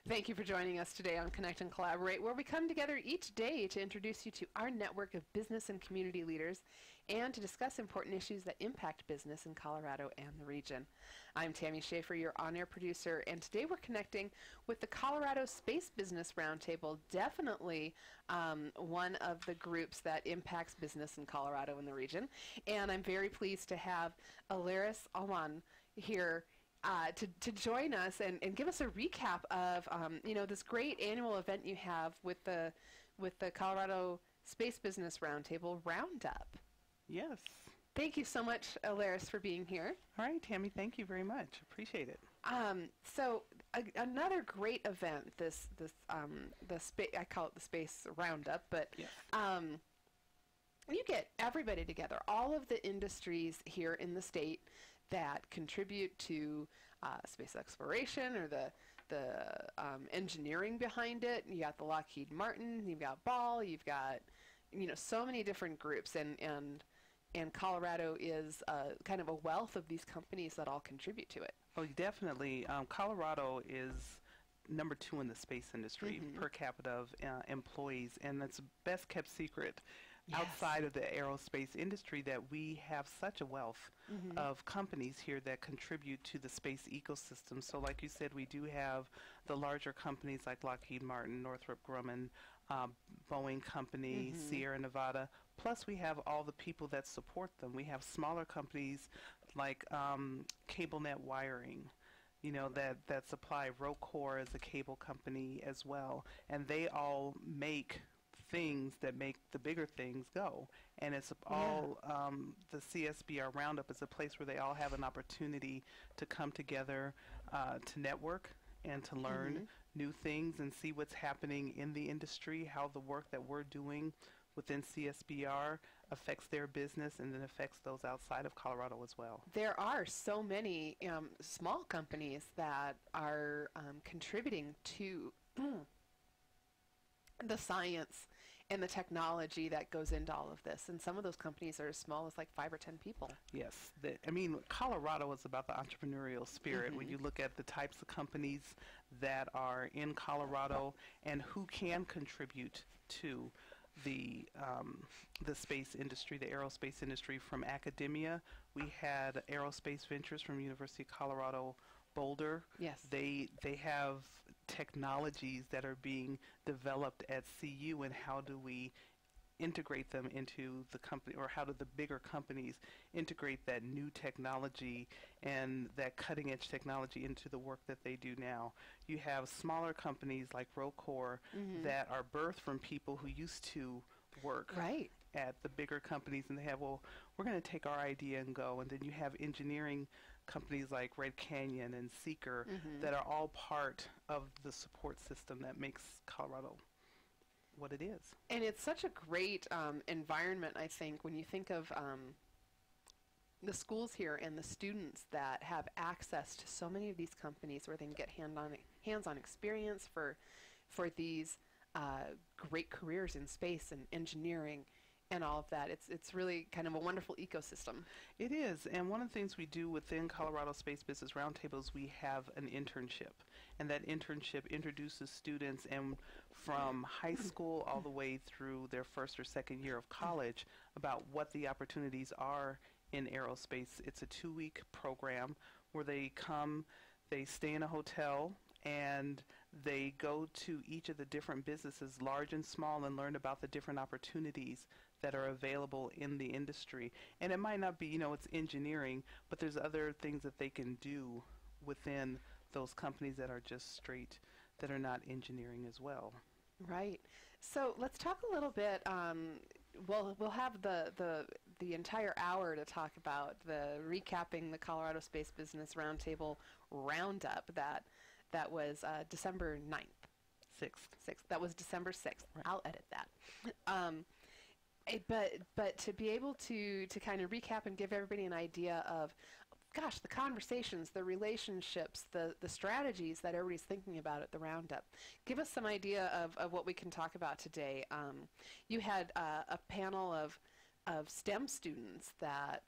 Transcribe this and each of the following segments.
Thank you for joining us today on Connect and Collaborate, where we come together each day to introduce you to our network of business and community leaders and to discuss important issues that impact business in Colorado and the region. I'm Tammy Schaefer, your on-air producer, and today we're connecting with the Colorado Space Business Roundtable, definitely one of the groups that impacts business in Colorado and the region. And I'm very pleased to have Alires Almon here to join us and give us a recap of this great annual event you have with the Colorado Space Business Roundtable Roundup. Yes. Thank you so much, Alires, for being here. All right, Tammy, thank you very much. Appreciate it. So another great event. I call it the Space Roundup, but Yes. You get everybody together, all of the industries here in the state that contribute to space exploration or the engineering behind it. You got the Lockheed Martin, you've got Ball, you've got so many different groups, and Colorado is kind of a wealth of these companies that all contribute to it. Oh, definitely. Colorado is number 2 in the space industry per capita of employees, and it's best kept secret outside of the aerospace industry that we have such a wealth of companies here that contribute to the space ecosystem. So like you said, we do have the larger companies like Lockheed Martin, Northrop Grumman, Boeing Company, Sierra Nevada, plus we have all the people that support them. We have smaller companies like CableNet Wiring, that supply Rocore as a cable company as well, and they all make things that make the bigger things go. And it's all the CSBR Roundup is a place where they all have an opportunity to come together to network and to learn new things and see what's happening in the industry, how the work that we're doing within CSBR affects their business and then affects those outside of Colorado as well. There are so many small companies that are contributing to the science and the technology that goes into all of this, and some of those companies are as small as like 5 or 10 people. Yes, Colorado is about the entrepreneurial spirit. When you look at the types of companies that are in Colorado and who can contribute to the space industry, the aerospace industry, from academia, we had Aerospace Ventures from University of Colorado Boulder. Yes. They have technologies that are being developed at CU, and how do we integrate them into the company, or how do the bigger companies integrate that new technology and that cutting edge technology into the work that they do now. You have smaller companies like Rocore that are birthed from people who used to work at the bigger companies, and they have, well, we're going to take our idea and go. And then you have engineering companies like Red Canyon and Seeker that are all part of the support system that makes Colorado what it is. And it's such a great environment, I think, when you think of the schools here and the students that have access to so many of these companies where they can get hands-on experience for these great careers in space and engineering and all of that. It's really kind of a wonderful ecosystem. It is, and one of the things we do within Colorado Space Business Roundtables, we have an internship, and that internship introduces students and from high school all the way through their first or second year of college about what the opportunities are in aerospace. It's a 2-week program where they come, they stay in a hotel, and they go to each of the different businesses, large and small, and learn about the different opportunities that are available in the industry. And it might not be, it's engineering, but there's other things that they can do within those companies that are just straight, that are not engineering as well. Right. So let's talk a little bit. We'll have the entire hour to talk about recapping the Colorado Space Business Roundtable Roundup that was December 9th. 6th. That was December 6th. Right. I'll edit that. But to be able to kind of recap and give everybody an idea of, gosh, the conversations, the relationships, the strategies that everybody's thinking about at the Roundup. Give us some idea of what we can talk about today. You had a panel of STEM students that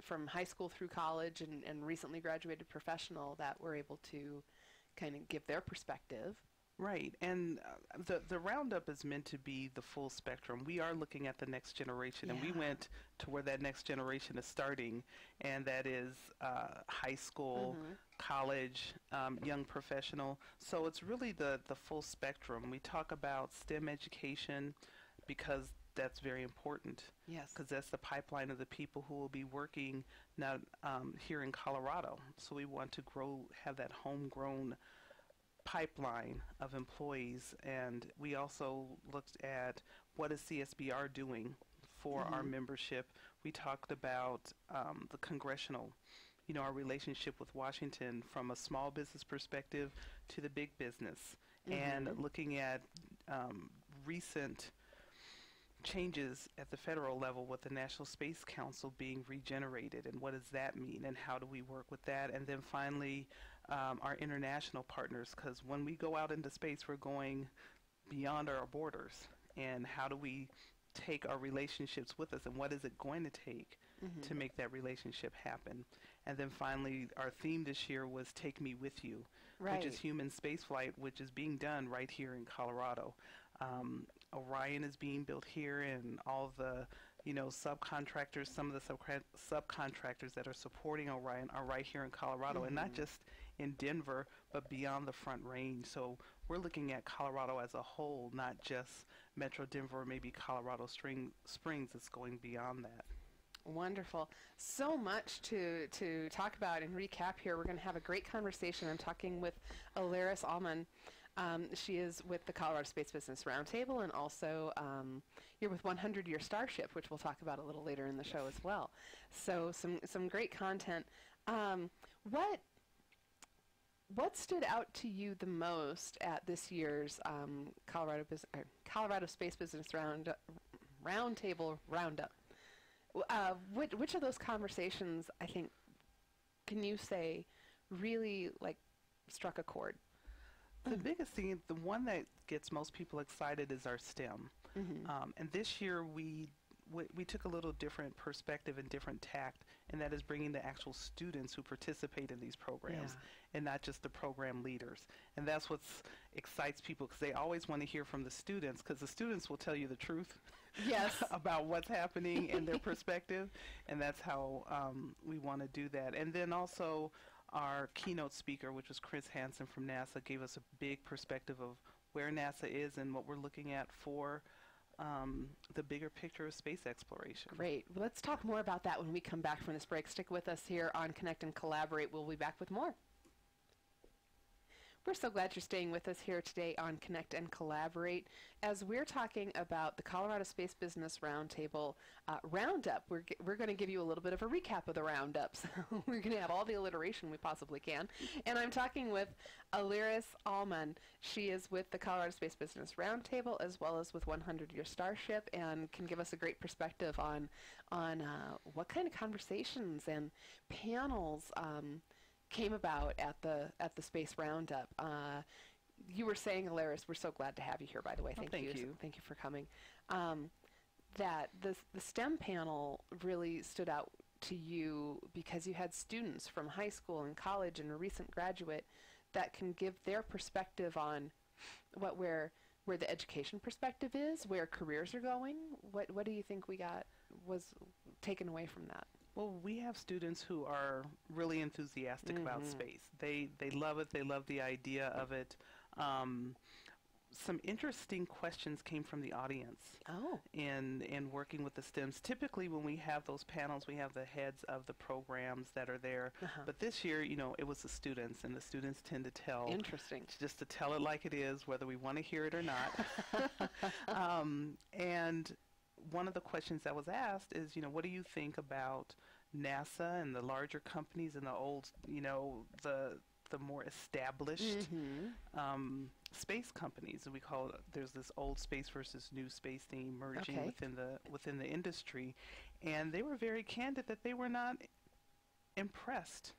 from high school through college and recently graduated professional that were able to kind of give their perspective. Right, and the roundup is meant to be the full spectrum. We are looking at the next generation, and we went to where that next generation is starting, and that is high school, college, young professional. So it's really the full spectrum. We talk about STEM education because that's very important. Yes. Because that's the pipeline of the people who will be working now here in Colorado. So we want to have that homegrown pipeline of employees, and we also looked at what is CSBR doing for our membership. We talked about the congressional, our relationship with Washington from a small business perspective to the big business, and looking at recent changes at the federal level with the National Space Council being regenerated, and what does that mean, and how do we work with that, and then finally our international partners, because when we go out into space, we're going beyond our borders, and how do we take our relationships with us, and what is it going to take to make that relationship happen. And then finally, our theme this year was Take Me With You, which is human spaceflight, which is being done right here in Colorado. Orion is being built here, and all the subcontractors, some of the subcontractors that are supporting Orion are right here in Colorado, and not just in Denver, but beyond the Front Range. So we're looking at Colorado as a whole, not just Metro Denver or maybe Colorado Springs. It's going beyond that. Wonderful. So much to talk about and recap here. We're going to have a great conversation. I'm talking with Alires Almon. She is with the Colorado Space Business Roundtable, and also you're with 100 Year Starship, which we'll talk about a little later in the show as well. So some great content. What stood out to you the most at this year's Colorado Space Business Roundtable Roundup? Which of those conversations, I think, can you say really struck a chord? The biggest thing, the one that gets most people excited, is our STEM. And this year we took a little different perspective and different tact, and that is bringing the actual students who participate in these programs, and not just the program leaders. And that's what excites people, because they always want to hear from the students, because the students will tell you the truth about what's happening in their perspective, and that's how we want to do that. And then also our keynote speaker, which was Chris Hansen from NASA, gave us a big perspective of where NASA is and what we're looking at for the bigger picture of space exploration. Great. Well, let's talk more about that when we come back from this break. Stick with us here on Connect and Collaborate. We'll be back with more. We're so glad you're staying with us here today on Connect and Collaborate as we're talking about the Colorado Space Business Roundtable Roundup. We're going to give you a little bit of a recap of the roundups. We're going to have all the alliteration we possibly can. And I'm talking with Alires Almon. She is with the Colorado Space Business Roundtable as well as with 100 Year Starship, and can give us a great perspective on what kind of conversations and panels came about at the Space Roundup. You were saying, Alires, we're so glad to have you here, by the way. Thank you. Thank you for coming. That the STEM panel really stood out to you because you had students from high school and college and a recent graduate that can give their perspective on where the education perspective is, where careers are going. What do you think was taken away from that? Well, we have students who are really enthusiastic about space. They love it. They love the idea of it. Some interesting questions came from the audience in working with the STEMs. Typically, when we have those panels, we have the heads of the programs that are there. But this year, it was the students, and the students tend to tell. Interesting. Just to tell it like it is, whether we want to hear it or not. And one of the questions that was asked is, what do you think about NASA and the larger companies and the old, the more established space companies? And we call it, there's this old space versus new space thing emerging within the industry. And they were very candid that they were not impressed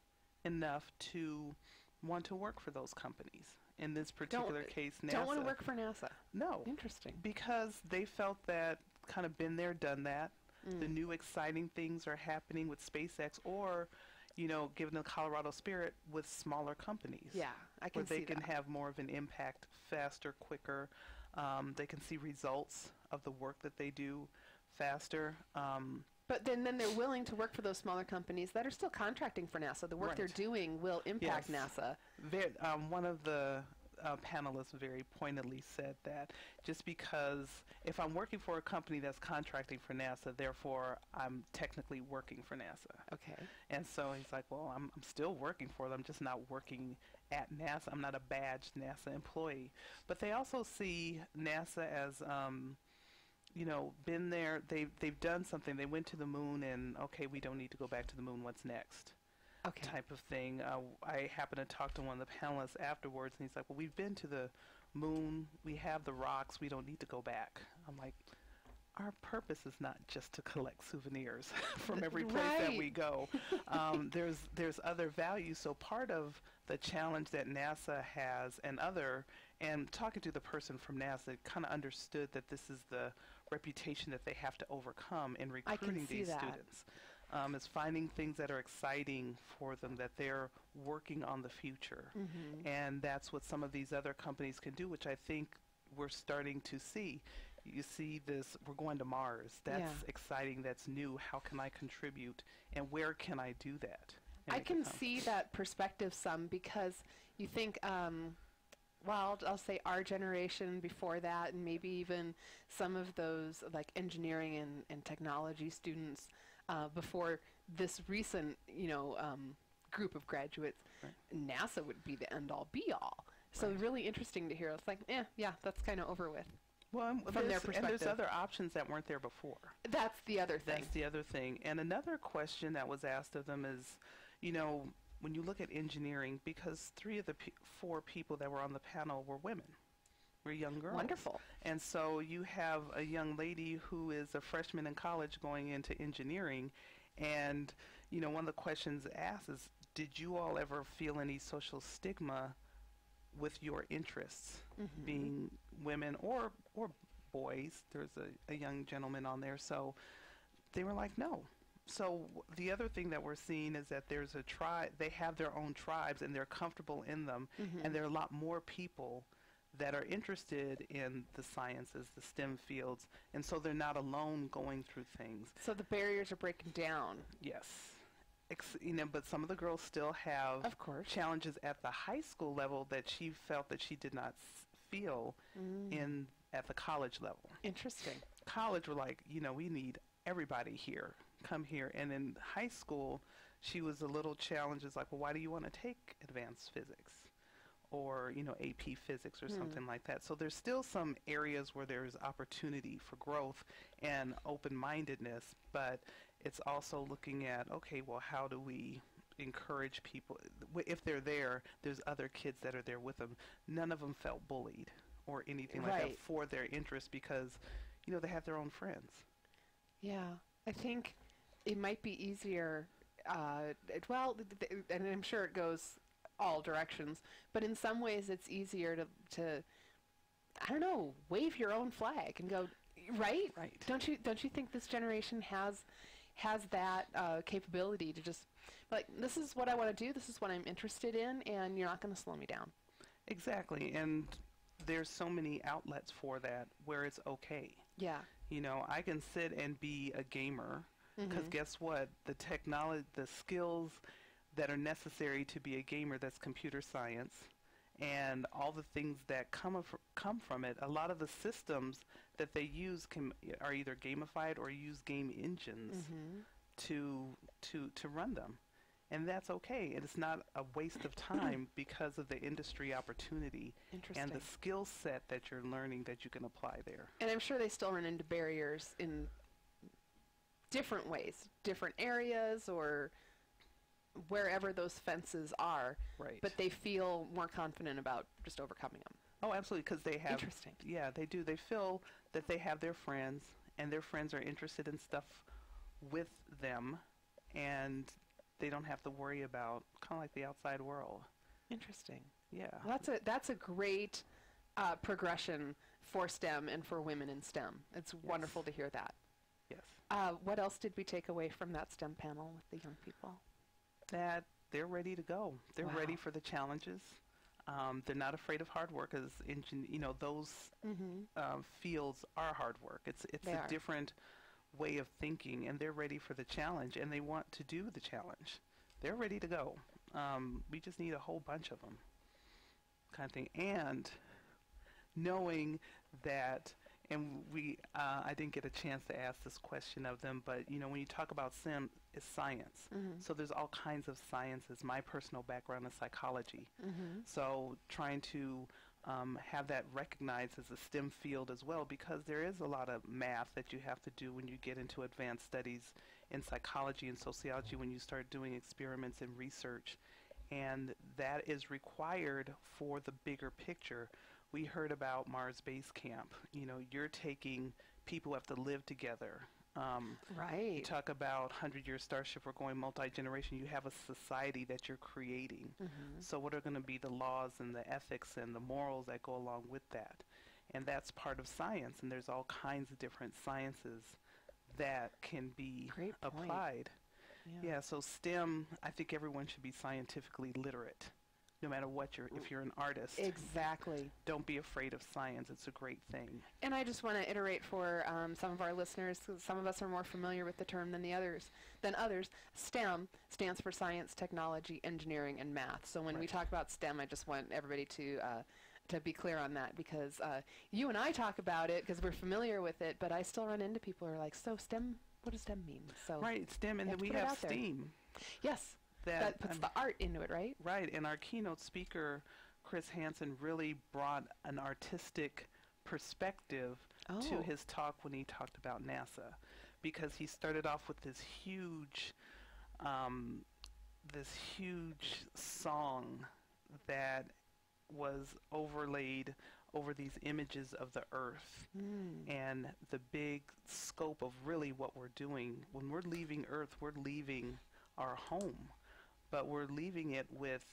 enough to want to work for those companies. In this particular case, NASA. Don't want to work for NASA. No. Interesting. Because they felt that kind of been there, done that. The new exciting things are happening with SpaceX, or given the Colorado spirit, with smaller companies. Yeah, I can where they see can that. have more of an impact faster, quicker. They can see results of the work that they do faster. But then they're willing to work for those smaller companies that are still contracting for NASA. The work they're Right. doing will impact Yes. NASA. One of the panelists very pointedly said that just because if I'm working for a company that's contracting for NASA, therefore I'm technically working for NASA. Okay. And so he's like, well, I'm still working for them, just not working at NASA. I'm not a badged NASA employee. But they also see NASA as, been there. They've done something. They went to the moon, and okay, we don't need to go back to the moon. What's next? Okay. Type of thing. I happened to talk to one of the panelists afterwards, and he's like, well, we've been to the moon. We have the rocks. We don't need to go back. I'm like, our purpose is not just to collect souvenirs from every place that we go. There's other values. So part of the challenge that NASA has and talking to the person from NASA, kind of understood that this is the reputation that they have to overcome in recruiting these students. Is finding things that are exciting for them, that they're working on the future. And that's what some of these other companies can do, which I think we're starting to see. You see this, we're going to Mars. That's exciting, that's new. How can I contribute, and where can I do that? I can see that perspective some, because you think, well, I'll say our generation before that, and maybe even some of those like engineering and technology students before this recent, group of graduates, NASA would be the end-all, be-all. So really interesting to hear. It's like, yeah, that's kind of over with. Well, from their perspective. And there's other options that weren't there before. That's the other thing. That's the other thing. And another question that was asked of them is, when you look at engineering, because 3 of the 4 people that were on the panel were women, were young girls. Wonderful. And so you have a young lady who is a freshman in college going into engineering, and one of the questions asked is, did you all ever feel any social stigma with your interests, being women or boys? There's a young gentleman on there, so they were like, no. So the other thing that we're seeing is that there's a tribe, they have their own tribes, and they're comfortable in them, and there are a lot more people that are interested in the sciences, the STEM fields, and so they're not alone going through things. So the barriers are breaking down. Yes. But some of the girls still have of course challenges at the high school level that she felt that she did not feel at the college level. Interesting. College were like, we need everybody here. Come here. And in high school, she was a little challenged. It's like, well, why do you want to take advanced physics? Or, AP physics or something like that. So there's still some areas where there's opportunity for growth and open-mindedness, but it's also looking at, okay, well, how do we encourage people? If they're there, there's other kids that are there with them. None of them felt bullied or anything like that for their interest, because, they have their own friends. Yeah, I think it might be easier, and I'm sure it goes all directions, but in some ways it's easier to I don't know, wave your own flag and go, right? Don't you think this generation has that capability to just like, this is what I want to do, this is what I'm interested in, and you're not going to slow me down. Exactly, and there's so many outlets for that where it's okay. Yeah. I can sit and be a gamer, because guess what? The technology, the skills that are necessary to be a gamer, that's computer science, and all the things that come from it. A lot of the systems that they use are either gamified or use game engines to run them, and that's okay. And it's not a waste of time because of the industry opportunity and the skill set that you're learning that you can apply there. And I'm sure they still run into barriers in different ways, different areas, or wherever those fences are, but they feel more confident about just overcoming them. Oh, absolutely, because they have... Interesting. Yeah, they do. They feel that they have their friends, and their friends are interested in stuff with them, and they don't have to worry about kind of like the outside world. Interesting. Yeah. Well, that's a great progression for STEM and for women in STEM. It's wonderful to hear that. Yes. What else did we take away from that STEM panel with the young people? That they're ready to go. They're ready for the challenges. They're not afraid of hard work, as those fields are hard work. It's They a are. different way of thinking, and they're ready for the challenge, and they want to do the challenge. They're ready to go. We just need a whole bunch of them, kind of thing. And knowing that, and I didn't get a chance to ask this question of them, but when you talk about STEM, it's science. So there's all kinds of sciences. My personal background is psychology. So trying to have that recognized as a STEM field as well, because there is a lot of math that you have to do when you get into advanced studies in psychology and sociology, when you start doing experiments and research, and that is required for the bigger picture. We heard about Mars Base Camp. You're taking people who have to live together. Right. You talk about 100-Year Starship, we're going multi-generation. You have a society that you're creating. So what are going to be the laws and the ethics and the morals that go along with that? And that's part of science, and there's all kinds of different sciences that can be Great point. applied. Yeah, so STEM, I think everyone should be scientifically literate, no matter what if you're an artist. Exactly. Don't be afraid of science. It's a great thing. And I just want to iterate for some of our listeners, 'cause some of us are more familiar with the term than others. STEM stands for science, technology, engineering, and math. So when we talk about STEM, I just want everybody to be clear on that, because you and I talk about it because we're familiar with it, but I still run into people who are like, so STEM, what does STEM mean? So right, STEM, and then we have STEAM. Yes, that puts the art into it, right? Right, and our keynote speaker, Chris Hansen, really brought an artistic perspective to his talk when he talked about NASA, because he started off with this huge song that was overlaid over these images of the Earth and the big scope of really what we're doing. When we're leaving Earth, we're leaving our home, but we're leaving it with,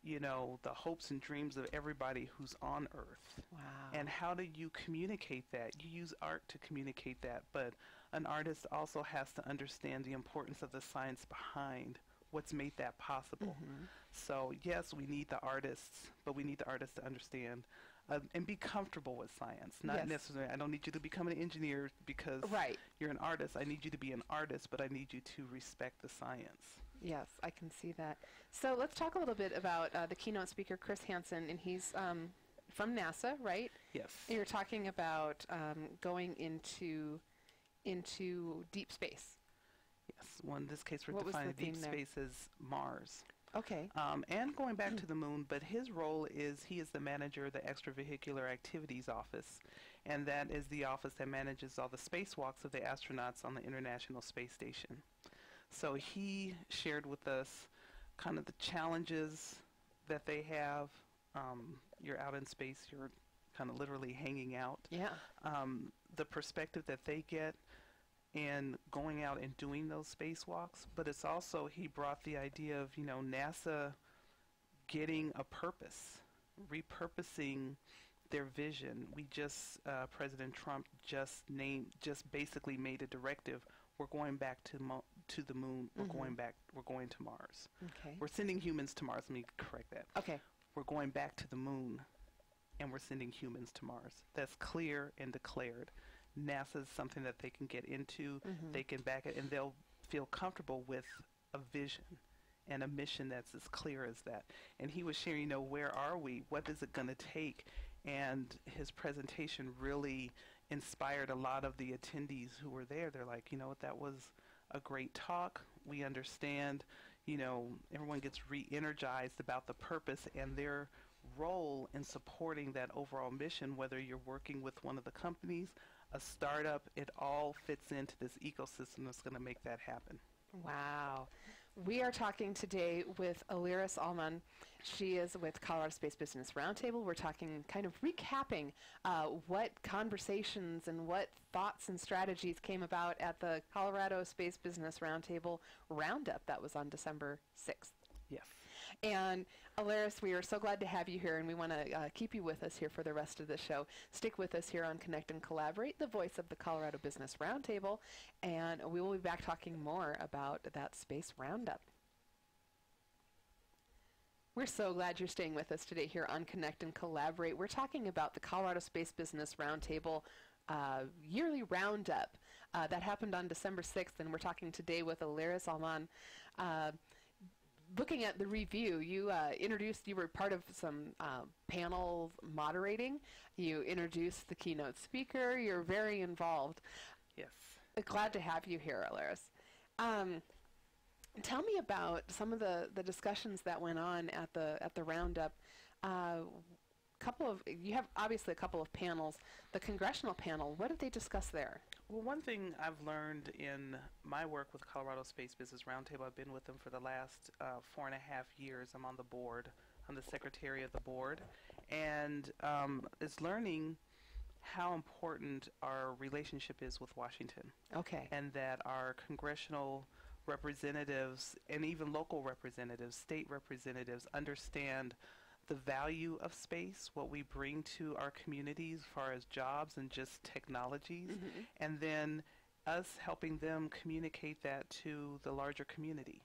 the hopes and dreams of everybody who's on Earth. Wow. And how do you communicate that? You use art to communicate that, but an artist also has to understand the importance of the science behind what's made that possible. So yes, we need the artists, but we need the artists to understand and be comfortable with science. Not necessarily, I don't need you to become an engineer because you're an artist. I need you to be an artist, but I need you to respect the science. Yes, I can see that. So let's talk a little bit about the keynote speaker, Chris Hansen, and he's from NASA, right? Yes. And you're talking about going into deep space. Yes. Well, in this case, we're What was defining the deep theme there? space as Mars. Okay. And going back to the moon, but his role is he is the manager of the Extravehicular Activities Office, and that is the office that manages all the spacewalks of the astronauts on the International Space Station. So he shared with us kind of the challenges that they have. You're out in space, you're kind of literally hanging out. Yeah. The perspective that they get and going out and doing those spacewalks, but it's also, he brought the idea of, NASA getting a purpose, repurposing their vision. President Trump just basically made a directive. We're going back to the moon. We're going to Mars. Okay. We're sending humans to Mars. Let me correct that. Okay. We're going back to the moon, and we're sending humans to Mars. That's clear and declared. NASA is something that they can get into, they can back it, and they'll feel comfortable with a vision and a mission that's as clear as that. And he was sharing, where are we? What is it going to take? And his presentation really inspired a lot of the attendees who were there. They're like, that was a great talk. We understand, everyone gets re-energized about the purpose and their role in supporting that overall mission, whether you're working with one of the companies, a startup, it all fits into this ecosystem that's going to make that happen. Wow. We are talking today with Alires Almon. She is with Colorado Space Business Roundtable. We're talking, kind of recapping what conversations and what thoughts and strategies came about at the Colorado Space Business Roundtable Roundup that was on December 6th. Yes. And Alires, we are so glad to have you here, and we want to keep you with us here for the rest of the show. Stick with us here on Connect and Collaborate, the voice of the Colorado Business Roundtable, and we will be back talking more about that Space Roundup. We're so glad you're staying with us today here on Connect and Collaborate. We're talking about the Colorado Space Business Roundtable yearly roundup that happened on December 6th, and we're talking today with Alires Almon. Looking at the review, you were part of some panel moderating. You introduced the keynote speaker. You're very involved. Yes. Glad to have you here, Alires. Tell me about some of the discussions that went on at the roundup. You have obviously a couple of panels. The congressional panel, what did they discuss there? Well, one thing I've learned in my work with Colorado Space Business Roundtable, I've been with them for the last 4.5 years. I'm on the board. I'm the secretary of the board, and is learning how important our relationship is with Washington. Okay. And that our congressional representatives and even local representatives, state representatives, understand the value of space, what we bring to our communities as far as jobs and just technologies, and then us helping them communicate that to the larger community,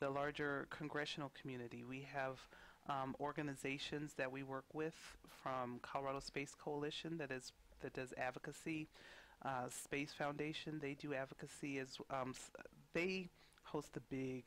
the larger congressional community. We have organizations that we work with, from Colorado Space Coalition that does advocacy, Space Foundation, they do advocacy as they host the big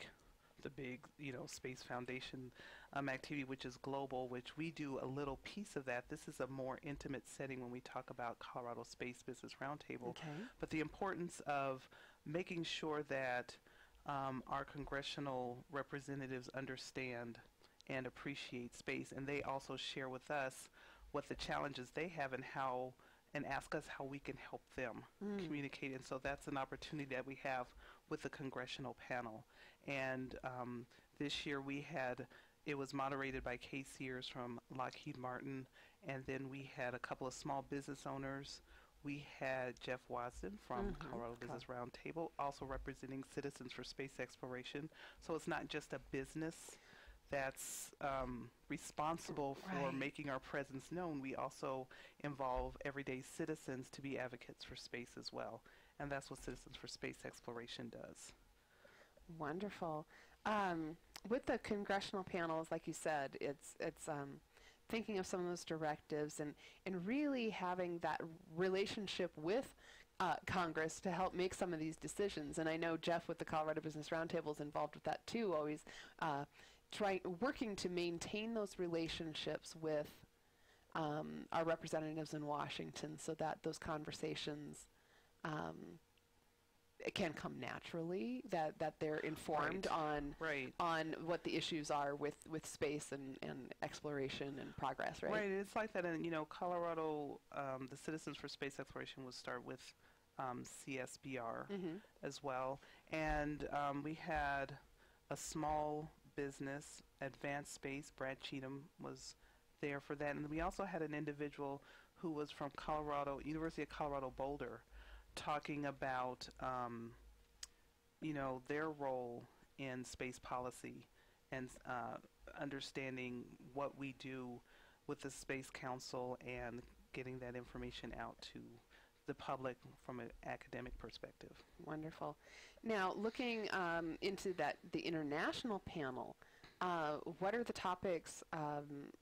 Space Foundation activity, which is global, which we do a little piece of that. This is a more intimate setting when we talk about Colorado Space Business Roundtable. Okay. But the importance of making sure that our congressional representatives understand and appreciate space, and they also share with us what the challenges they have and ask us how we can help them communicate. And so that's an opportunity that we have with the congressional panel. And this year it was moderated by Kay Sears from Lockheed Martin, and then we had a couple of small business owners. We had Jeff Watson from Colorado Business Roundtable, also representing Citizens for Space Exploration. So it's not just a business that's responsible for making our presence known. We also involve everyday citizens to be advocates for space as well. And that's what Citizens for Space Exploration does. Wonderful. With the congressional panels, like you said, it's thinking of some of those directives and really having that relationship with Congress to help make some of these decisions. And I know Jeff with the Colorado Business Roundtable is involved with that too, always working to maintain those relationships with our representatives in Washington so that those conversations it can come naturally, that they're informed on what the issues are with space and exploration and progress, right? Right, it's like that in, Colorado, the Citizens for Space Exploration would start with CSBR as well. And we had a small business, Advanced Space, Brad Cheatham was there for that. And we also had an individual who was from University of Colorado Boulder, talking about, their role in space policy and understanding what we do with the Space Council and getting that information out to the public from an academic perspective. Wonderful. Now, looking into the international panel, what are the topics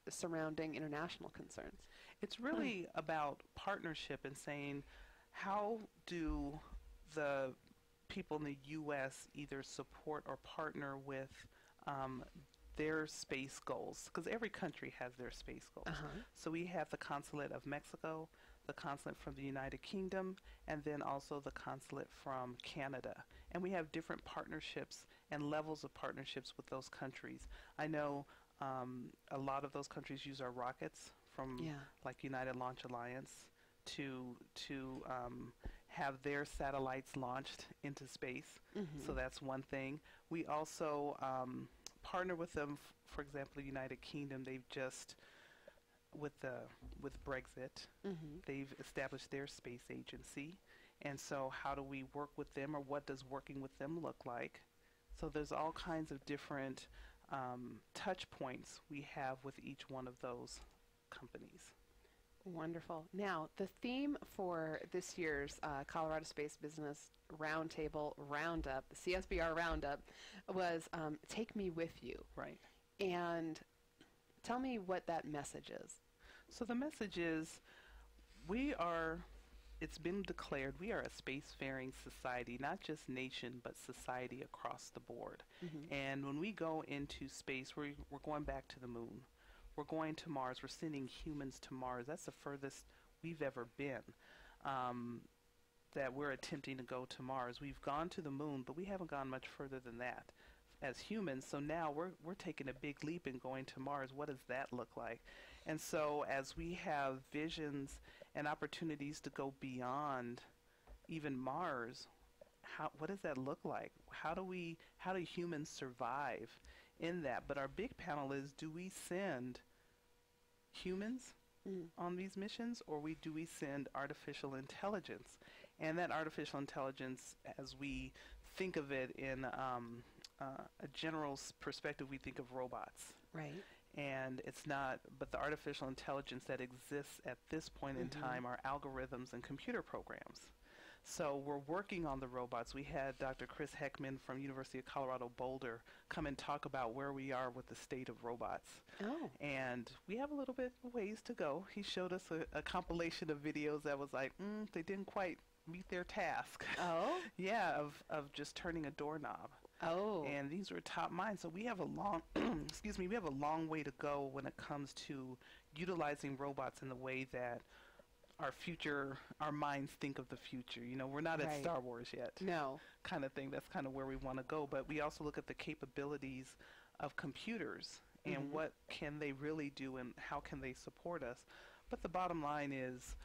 surrounding international concerns? It's really about partnership and saying, how do the people in the U.S. either support or partner with their space goals? Because every country has their space goals. So we have the Consulate of Mexico, the Consulate from the United Kingdom, and then also the Consulate from Canada. And we have different partnerships and levels of partnerships with those countries. I know a lot of those countries use our rockets from like United Launch Alliance to have their satellites launched into space. So that's one thing. We also partner with them. For example, the United Kingdom, they've just with Brexit, they've established their space agency. And so how do we work with them, or what does working with them look like? So there's all kinds of different touch points we have with each one of those companies. Wonderful. Now, the theme for this year's Colorado Space Business Roundtable Roundup, the CSBR Roundup, was Take Me With You. Right. And Tell me what that message is. So the message is it's been declared we are a spacefaring society, not just nation, but society across the board. And when we go into space, we're going back to the moon. We're going to Mars. We're sending humans to Mars. That's the furthest we've ever been. That we're attempting to go to Mars. We've gone to the moon, but we haven't gone much further than that as humans. So now we're taking a big leap and going to Mars. What does that look like? And so as we have visions and opportunities to go beyond even Mars, what does that look like? How do humans survive in that? But our big panel is, do we send humans on these missions, or do we send artificial intelligence? And that artificial intelligence, as we think of it in a general perspective, we think of robots. Right. And it's not, but the artificial intelligence that exists at this point in time are algorithms and computer programs. So we're working on the robots. We had Dr. Chris Heckman from University of Colorado Boulder come and talk about where we are with the state of robots. Oh. And we have a little bit of ways to go. He showed us a compilation of videos that was like, they didn't quite meet their task. Oh? Yeah, of just turning a doorknob. Oh. And these were top minds. So we have a long, we have a long way to go when it comes to utilizing robots in the way that our minds think of the future. You know, we're not at Star Wars yet. No. Kind of thing. That's kind of where we want to go. But we also look at the capabilities of computers and what can they really do and how can they support us. But the bottom line is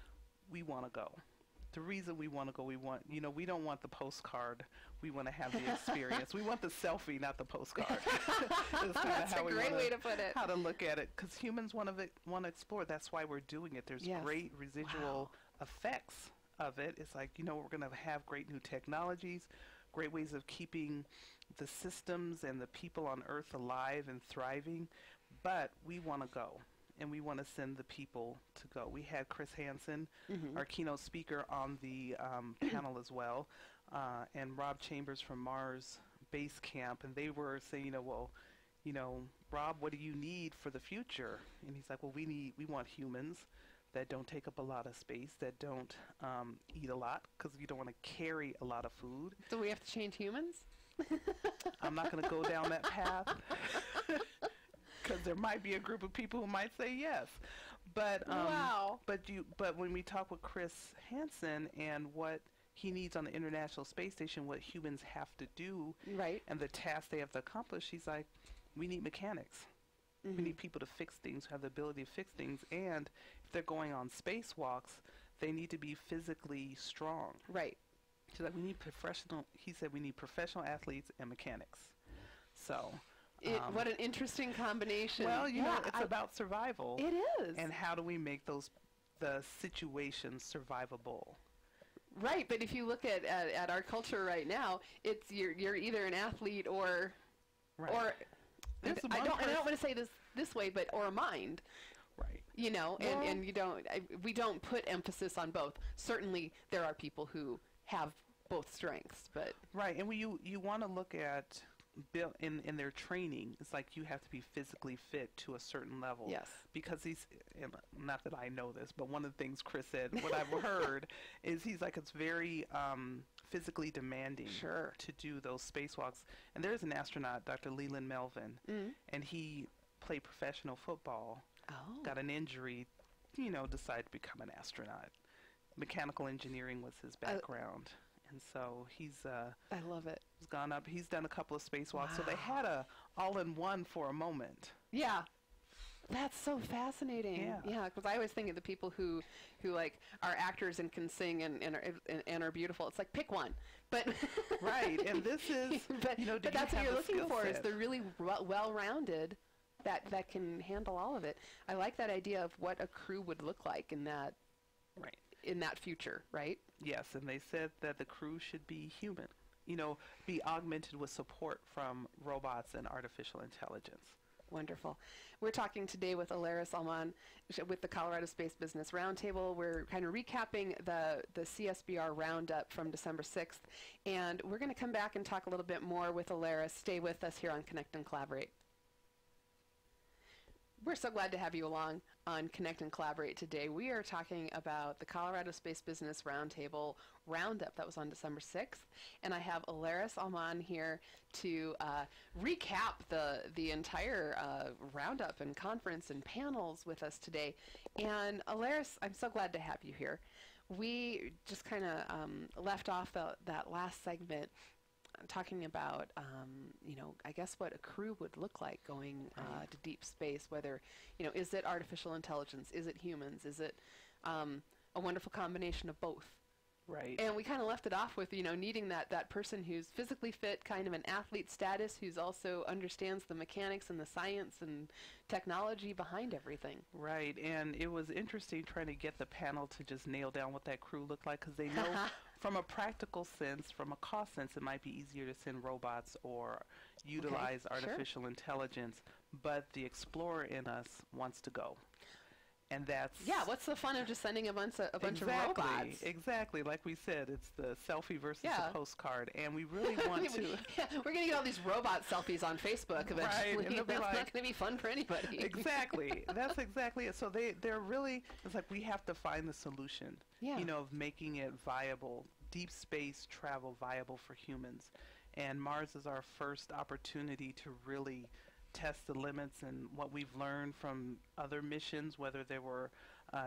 we want to go. The reason we want to go, we don't want the postcard. We want to have the experience. We want the selfie, not the postcard. That's a great way to put it. How to look at it, because humans want to explore. That's why we're doing it. There's great residual effects of it. It's like, we're going to have great new technologies, great ways of keeping the systems and the people on Earth alive and thriving. But we want to go. And we want to send the people to go. We had Chris Hansen, our keynote speaker, on the panel as well, and Rob Chambers from Mars Base Camp, and they were saying, Rob, what do you need for the future? And he's like, well, we want humans that don't take up a lot of space, that don't eat a lot, because you don't want to carry a lot of food. So we have to change humans? I'm not going to go down that path. Because there might be a group of people who might say yes, but but when we talk with Chris Hansen and what he needs on the International Space Station, what humans have to do, and the tasks they have to accomplish, he's like, we need mechanics. We need people to fix things, who have the ability to fix things, and if they're going on spacewalks, they need to be physically strong. Right. So that we need he said we need professional athletes and mechanics. So. What an interesting combination. Well, it's about survival. It is. And how do we make the situations survivable? Right, but if you look at our culture right now, it's you're either an athlete or I don't want to say this way, but or a mind. Right. And you don't we don't put emphasis on both. Certainly there are people who have both strengths, but right, and you want to look at in their training, it's like you have to be physically fit to a certain level. Yes. Because not that I know this, but one of the things Chris said, what I've heard, is he's like, it's very physically demanding to do those spacewalks. And there's an astronaut, Dr. Leland Melvin, and he played professional football, got an injury, decided to become an astronaut. Mechanical engineering was his background. And so I love it. He's gone up. He's done a couple of spacewalks. So they had a all-in-one for a moment. Yeah. That's so fascinating. Yeah, because I always think of the people who like are actors and can sing and are beautiful. It's like, pick one. But right, and this is but that's what you're looking for, is the really well-rounded that can handle all of it. I like that idea of what a crew would look like in that in that future, right? Yes, and they said that the crew should be human, be augmented with support from robots and artificial intelligence. Wonderful. We're talking today with Alires Almon with the Colorado Space Business Roundtable. We're kind of recapping the CSBR Roundup from December 6th, and we're going to come back and talk a little bit more with Alires. Stay with us here on Connect and Collaborate. We're so glad to have you along on Connect and Collaborate today. We are talking about the Colorado Space Business Roundtable Roundup that was on December 6th, and I have Alires Almon here to recap the entire roundup and conference and panels with us today. And Alires, I'm so glad to have you here. We just kind of left off that last segment talking about, I guess what a crew would look like going to deep space, whether, is it artificial intelligence? Is it humans? Is it a wonderful combination of both? Right. And we kind of left it off with, needing that person who's physically fit, kind of an athlete status, who's also understands the mechanics and the science and technology behind everything. Right. And it was interesting trying to get the panel to just nail down what that crew looked like, because they know from a practical sense, from a cost sense, it might be easier to send robots or utilize artificial intelligence, but the explorer in us wants to go. And that's... Yeah, what's the fun of just sending a bunch of robots? Exactly. Like we said, it's the selfie versus the postcard. And we really want to... Yeah, we're going to get all these robot selfies on Facebook eventually. Right, and that's not going to be fun for anybody. Exactly. That's exactly it. So they're really... It's like we have to find the solution, of making it viable, deep space travel viable for humans. And Mars is our first opportunity to really test the limits and what we've learned from other missions, whether they were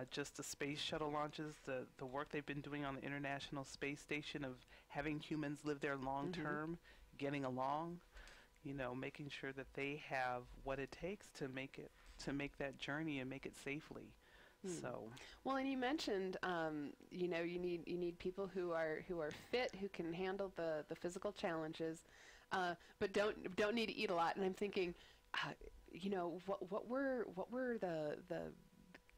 just the space shuttle launches, the work they've been doing on the International Space Station of having humans live there long term, getting along, making sure that they have what it takes to make that journey and make it safely. So well, and you mentioned you need people who are fit, who can handle the physical challenges, but don't need to eat a lot. And I'm thinking, what were the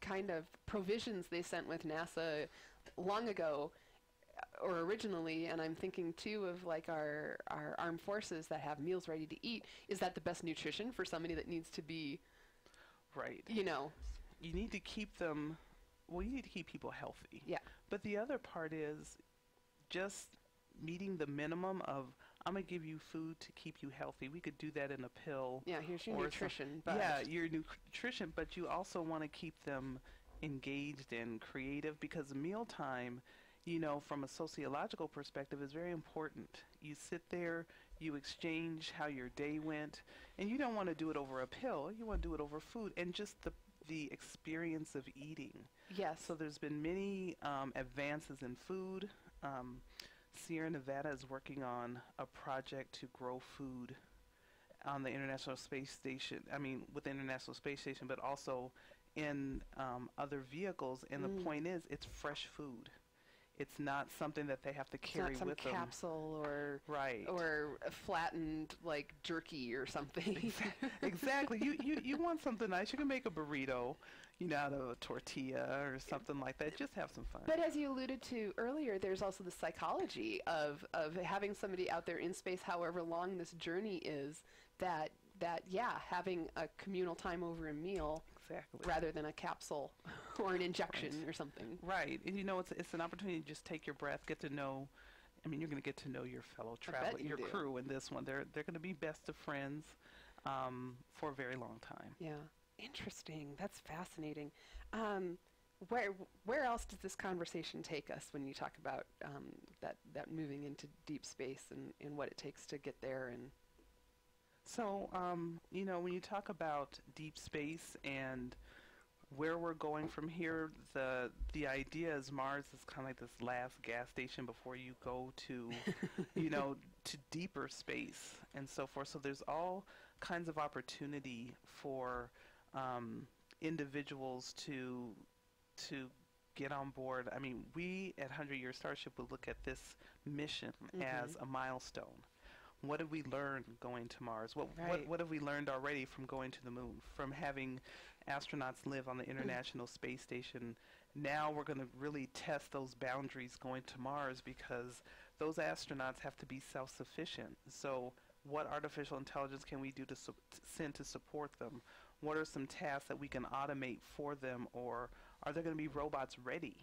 kind of provisions they sent with NASA long ago or originally? And I'm thinking too of like our armed forces that have meals ready to eat. Is that the best nutrition for somebody that needs to be right? You need to keep them, you need to keep people healthy. Yeah. But the other part is just meeting the minimum of, I'm going to give you food to keep you healthy. We could do that in a pill. Yeah, here's your nutrition. Your nutrition, but you also want to keep them engaged and creative, because mealtime, from a sociological perspective, is very important. You sit there, you exchange how your day went, and you don't want to do it over a pill. You want to do it over food and just the experience of eating. Yes. So there's been many advances in food. Sierra Nevada is working on a project to grow food on the International Space Station, with the International Space Station, but also in other vehicles. And the point is, it's fresh food. It's not something that they have to carry with them. It's not some capsule or a flattened like jerky or something. Exactly. You want something nice. You can make a burrito, out of a tortilla or something like that. Just have some fun. But as you alluded to earlier, there's also the psychology of having somebody out there in space, however long this journey is, that having a communal time over a meal. Exactly. Rather than a capsule or an injection or something. Right. And it's an opportunity to just take your breath, get to know, you're going to get to know your fellow traveler, your crew in this one. They're going to be best of friends for a very long time. Yeah. Interesting. That's fascinating. Where else does this conversation take us when you talk about that moving into deep space and what it takes to get there? And so, when you talk about deep space and where we're going from here, the idea is Mars is kind of like this last gas station before you go to, to deeper space and so forth. So there's all kinds of opportunity for individuals to get on board. We at 100 Year Starship would look at this mission as a milestone. What did we learn going to Mars? What have we learned already from going to the moon, from having astronauts live on the International Space Station? Now we're going to really test those boundaries going to Mars, because those astronauts have to be self-sufficient. So what artificial intelligence can we do to send to support them? What are some tasks that we can automate for them, or are there going to be robots ready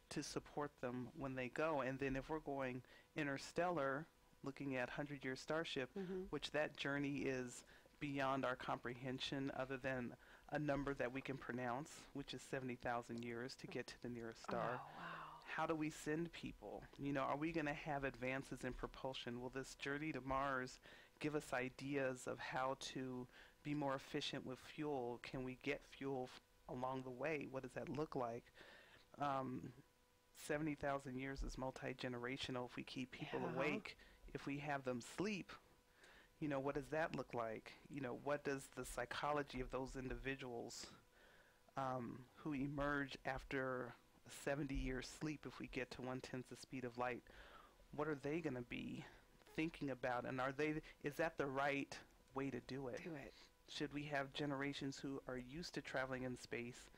to support them when they go? And then if we're going interstellar, looking at 100 Year Starship, which that journey is beyond our comprehension, other than a number that we can pronounce, which is 70,000 years to get to the nearest star. Oh, wow. How do we send people? You know, are we going to have advances in propulsion? Will this journey to Mars give us ideas of how to be more efficient with fuel? Can we get fuel along the way? What does that look like? 70,000 years is multi-generational. If we keep people awake, if we have them sleep, you know, what does that look like? You know, what does the psychology of those individuals who emerge after a 70-year sleep, if we get to 1/10 the speed of light, what are they going to be thinking about? And is that the right way to do it? Should we have generations who are used to traveling in space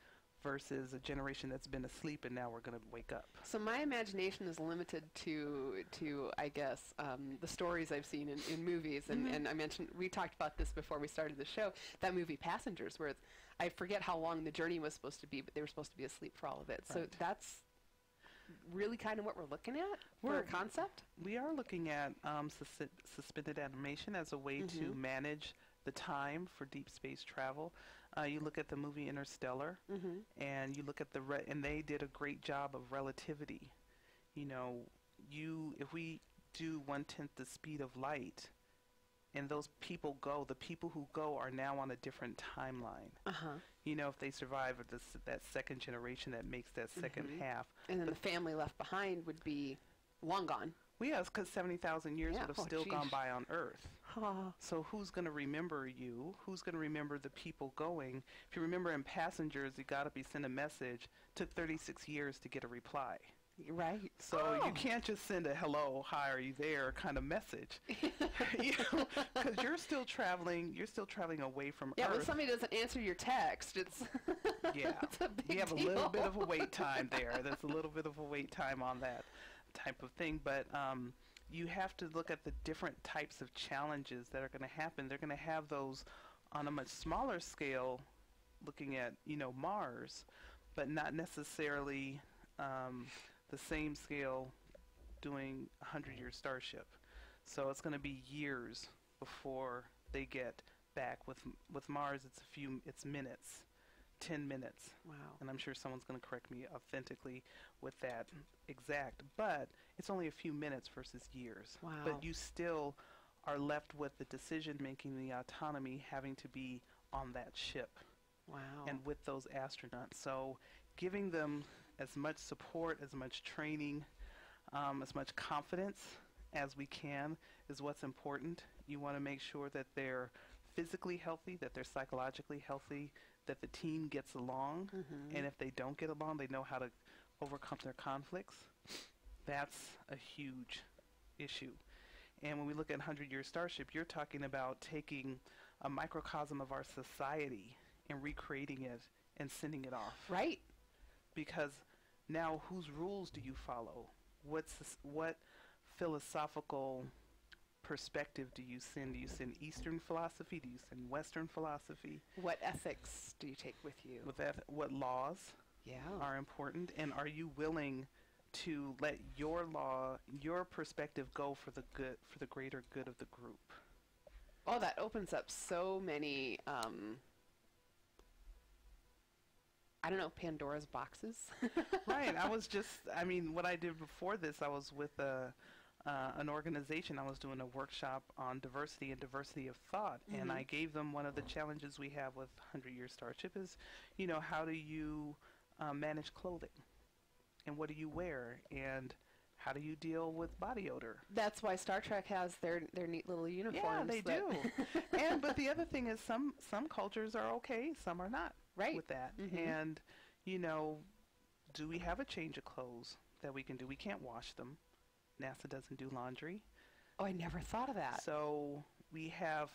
versus a generation that's been asleep and now we're going to wake up? So my imagination is limited to I guess, the stories I've seen in movies. And I mentioned, we talked about this before we started the show, that movie Passengers, where I forget how long the journey was supposed to be, but they were supposed to be asleep for all of it. Right. So that's really kind of what we're looking at for a concept? We are looking at suspended animation as a way to manage the time for deep space travel. You look at the movie Interstellar, and you look at and they did a great job of relativity. You know, if we do 1/10 the speed of light, and those people go, the people who go are now on a different timeline. You know, if they survive that second generation that makes that second half. And then the family left behind would be long gone. Well, yes, because 70,000 years would have still gone by on Earth. So who's going to remember you? Who's going to remember the people going? If you remember in Passengers, you got to be sent a message. Took 36 years to get a reply. Right. So you can't just send a hello, hi, are you there kind of message. You know, because you're still traveling away from Earth. Yeah, when somebody doesn't answer your text, it's it's a big you have deal. a little bit of a wait time there. There's a little bit of a wait time on that type of thing. But you have to look at the different types of challenges that are going to happen. They're going to have those on a much smaller scale, looking at, you know, Mars, but not necessarily the same scale doing a 100-year Starship. So it's going to be years before they get back. With Mars, it's minutes, 10 minutes. Wow. And I'm sure someone's going to correct me authentically with that exact, but it's only a few minutes versus years. Wow. But you still are left with the decision making, the autonomy having to be on that ship. Wow. And with those astronauts. So giving them as much support, as much training, as much confidence as we can is what's important. You want to make sure that they're physically healthy, that they're psychologically healthy, that the team gets along, and if they don't get along, they know how to overcome their conflicts. That's a huge issue. And when we look at 100-Year Starship, you're talking about taking a microcosm of our society and recreating it and sending it off. Right. Because now whose rules do you follow? What philosophical perspective do you send? Do you send Eastern philosophy? Do you send Western philosophy? What ethics do you take with you? What laws are important? And are you willing to let your perspective go for the greater good of the group? Oh, that opens up so many I don't know, Pandora's boxes. Right. What I did before this, I was with an organization. I was doing a workshop on diversity and diversity of thought, and I gave them one of the challenges we have with 100-Year Starship is, you know, how do you manage clothing, and what do you wear, and how do you deal with body odor? That's why Star Trek has their neat little uniforms. Yeah, they do. But the other thing is some cultures are okay, some are not. Right. With that. And, you know, do we have a change of clothes that we can do? We can't wash them. NASA doesn't do laundry. Oh, I never thought of that. So we have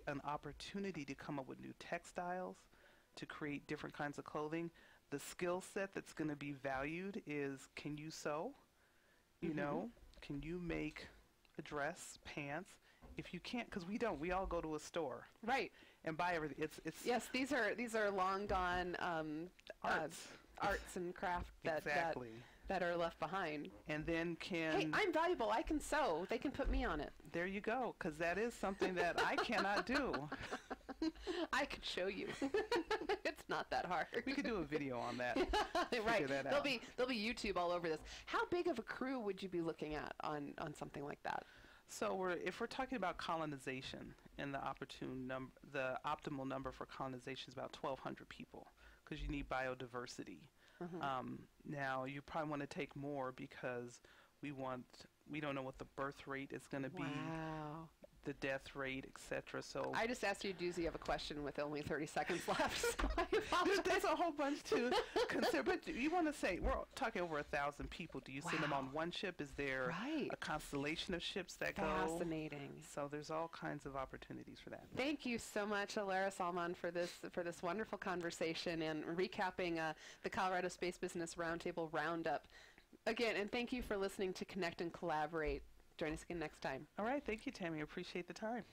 an opportunity to come up with new textiles, to create different kinds of clothing. The skill set that's going to be valued is, can you sew? You know, can you make a dress, pants? If you can't, because we all go to a store. Right. And buy everything. It's yes, these are long gone arts and craft that are left behind. And then hey, I'm valuable. I can sew. They can put me on it. There you go, because that is something that I cannot do. I could show you. It's not that hard. We could do a video on that. Right. That There'll be YouTube all over this. How big of a crew would you be looking at on something like that? So if we're talking about colonization, and the optimal number for colonization is about 1,200 people, because you need biodiversity. Now you probably want to take more because we don't know what the birth rate is going to be, the death rate, etc. So I just asked you a doozy of a question with only 30 seconds left. So there's a whole bunch to consider. But you want to say, we're talking over 1,000 people. Do you send them on one ship? Is there a constellation of ships that go? Fascinating. So there's all kinds of opportunities for that. Thank you so much, Alires Almon, for this wonderful conversation and recapping the Colorado Space Business Roundtable Roundup. Again, and thank you for listening to Connect and Collaborate. Join us again next time. All right. Thank you, Tammy. I appreciate the time.